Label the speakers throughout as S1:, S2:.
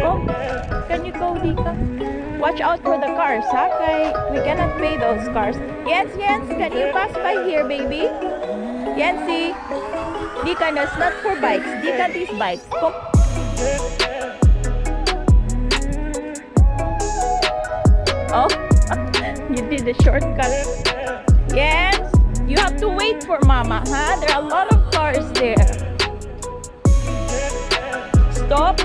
S1: Come. Can you go, Dika? Watch out for the cars, ha? Kay we cannot pay those cars. Jens, can you pass by here, baby? Yensi. Dika, no, it's not for bikes. Dika, these bikes. Come. Oh, you did the shortcut. Yes, you have to wait for Mama, huh? There are a lot of cars there. Stop.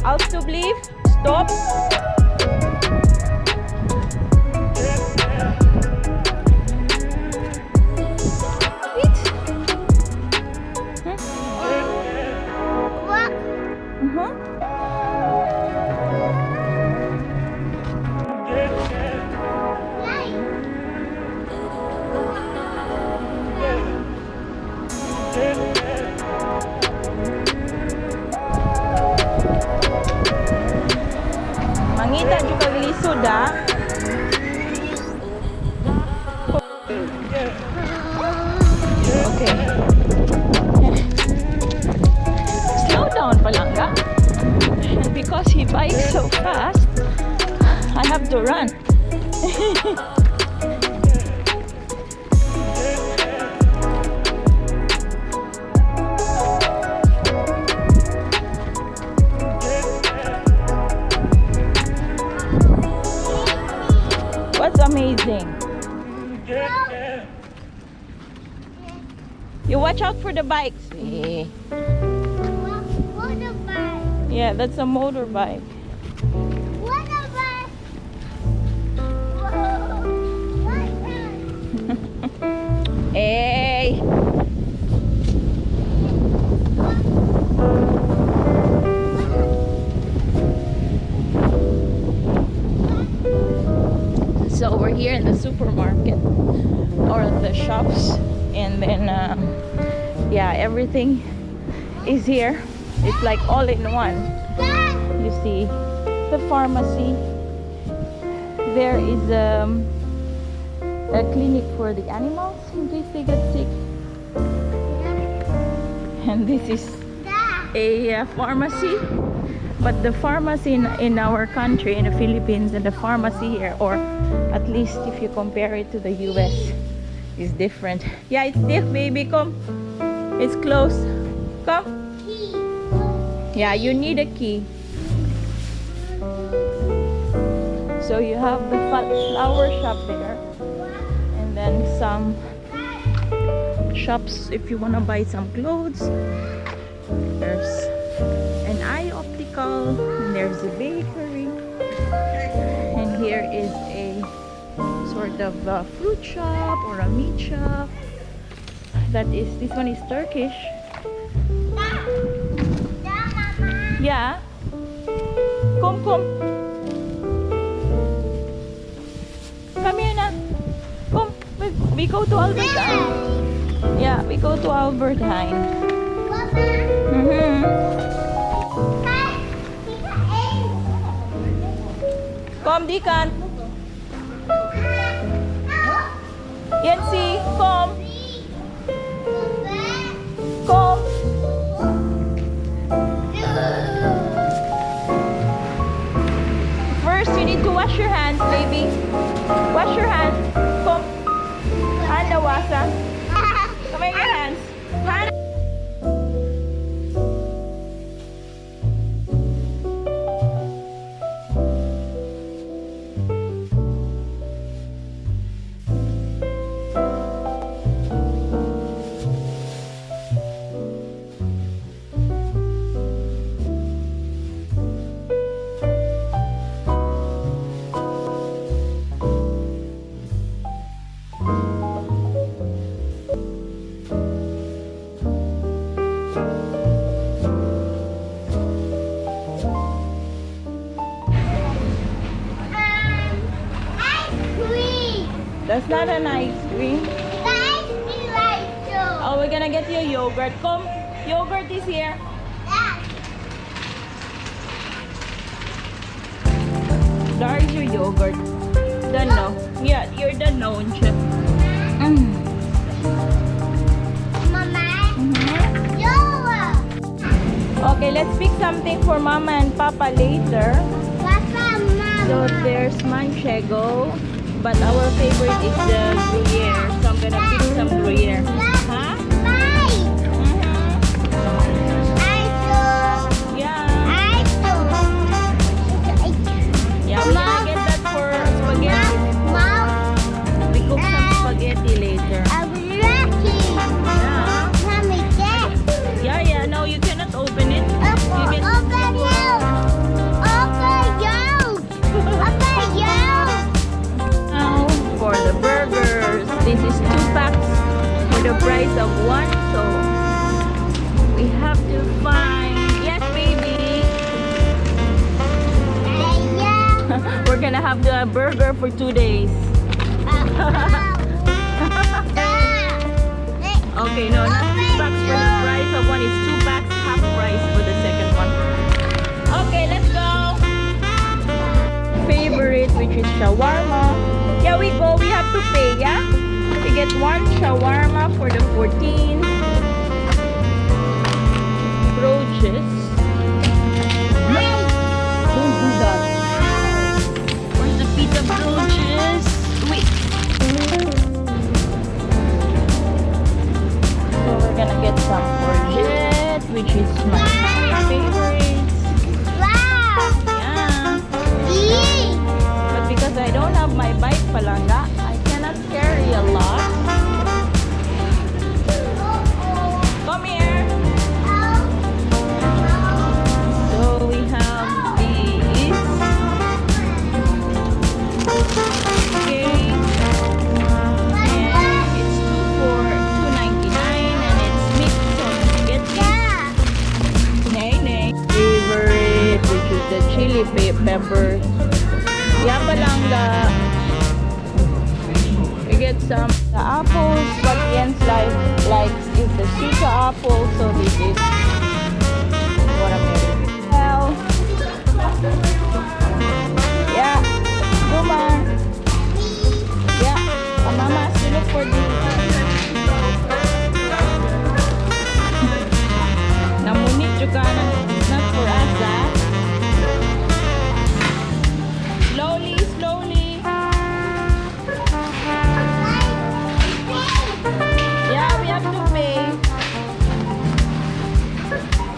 S1: Alsjeblieft. Stop. Iets.
S2: What?
S1: Mangita juga kag lisod, ha? Okay. Slow down, Palanga. And because he bikes so fast, I have to run. What's amazing? You watch out for the bikes.
S2: What a bike.
S1: Yeah, that's a motorbike.
S2: What a bike. Whoa. What
S1: Hey! So we're here in the supermarket or the shops, and then yeah, everything is here. It's like all in one. You see the pharmacy. There is a clinic for the animals in case they get sick, and this is a pharmacy. But the pharmacy in our country, in the Philippines, and the pharmacy here, or at least if you compare it to the US, is different. Yeah, it's diff, baby. Come. It's closed. Come. Yeah, you need a key. So you have the flower shop there, and then some shops if you want to buy some clothes. There's an eye optical, and there's a bakery, and here is a sort of a fruit shop or a meat shop. This one is Turkish. Yeah. Come. Come here na. Come. We go to Albert Heijn. Yeah, we go to Albert Heijn. Kom, Dikan. Yensi, kom. Kom. First, you need to wash your hands, baby. Wash your hands. Kom. Handa wasa. Come here, your hands. Handa. That's not an ice cream. Oh, we're gonna get you a yogurt. Come, yogurt is here. There is your yogurt. Done now. Yeah, you're done now, Unche. Okay, let's pick something for Mama and Papa later. So there's manchego, but our favorite is the Gruyere. So I'm gonna pick some Gruyere. Huh? Yeah, we're gonna get that for spaghetti. We cook some spaghetti later. Yeah, no, you cannot open it. Now for the burgers, this is 2 packs for the price of 1. So we have to find. Yes, baby. We're gonna have the burger for 2 days. Okay, no, not 3 packs for the price of 1. It's 2 packs, half price for the second one. Okay, let's go. Favorite, which is shawarma. Yeah, we go. We have to pay, yeah? We get 1 shawarma for the 14 roaches. Don't do that. Where's the pita roaches? Wait. So we're gonna get some courgette, which is my favorite. Yeah. But because I don't have my bike palanga, I cannot carry a lot. Come here. So we have these. Okay. And it's 2 for $2.99 and it's mixed so get nay. Favorite, which is the chili pepper. Yeah, palanga. We get some the apples, but Jens likes is the suka apple, so this is what I'm getting. Well, yeah, Guma. Yeah, Mama has to look for this. Namunit juga na. It's not for us, ah. Slowly. Yeah, we have to pay.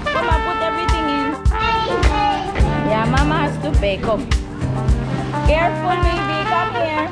S1: Come on, put everything in. Yeah, Mama has to pay. Come. Careful, baby. Come here.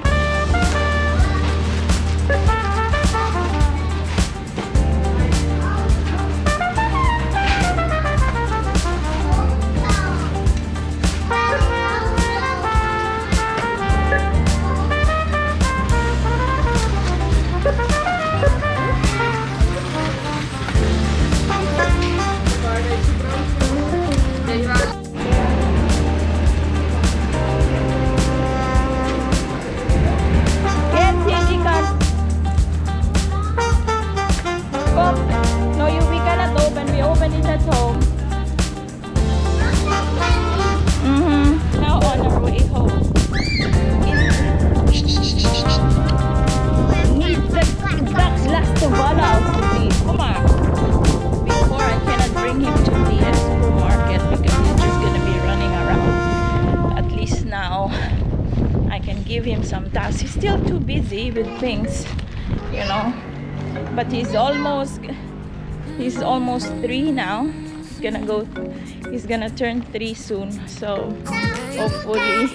S1: Now on our way home. Need the exact last of balls to see. Come on. Before I cannot bring him to the supermarket because he's just gonna be running around. At least now I can give him some tasks. He's still too busy with things, you know. But he's almost 3 now. He's gonna turn 3 soon, so hopefully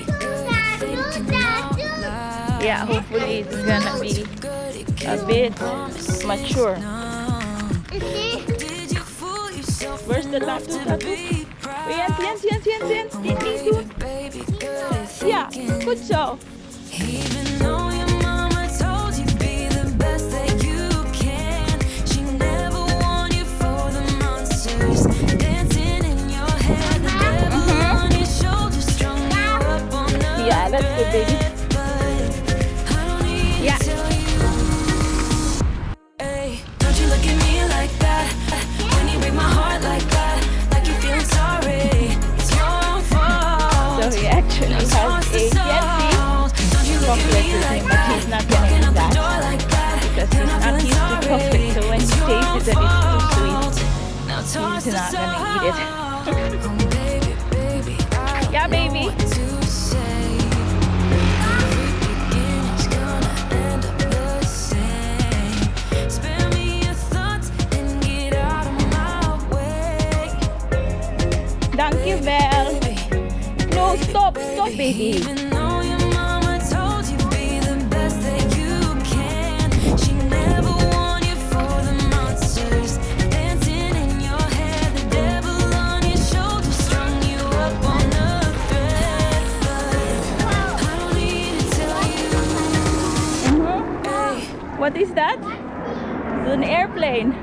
S1: it's gonna be a bit mature. Where's the tattoo? Yan. Yeah, good job. Yeah, that's good, baby. Yeah.
S3: Hey, don't you look at me like that? When you break my heart like that, like you feeling sorry. It's your own fault.
S1: So he actually has a Yancy chocolate with him, but he's not gonna eat that because he's not used to chocolate. So when he tastes it, it's too sweet.
S3: toss
S1: He's
S3: us
S1: not gonna eat it.
S3: all. Oh, baby, baby, I don't
S1: Yeah,
S3: know
S1: baby.
S3: what to say. Every beginning's gonna end up the same. Spare me your thoughts and get out of my way.
S1: Thank you, Belle. No, stop, baby.
S3: Even though your mama told you be the best that you can, she never warned you for the monsters dancing in your head, the devil on your shoulder strung you up on a thread. But I don't need to tell you, hey.
S1: What is that? It's an airplane.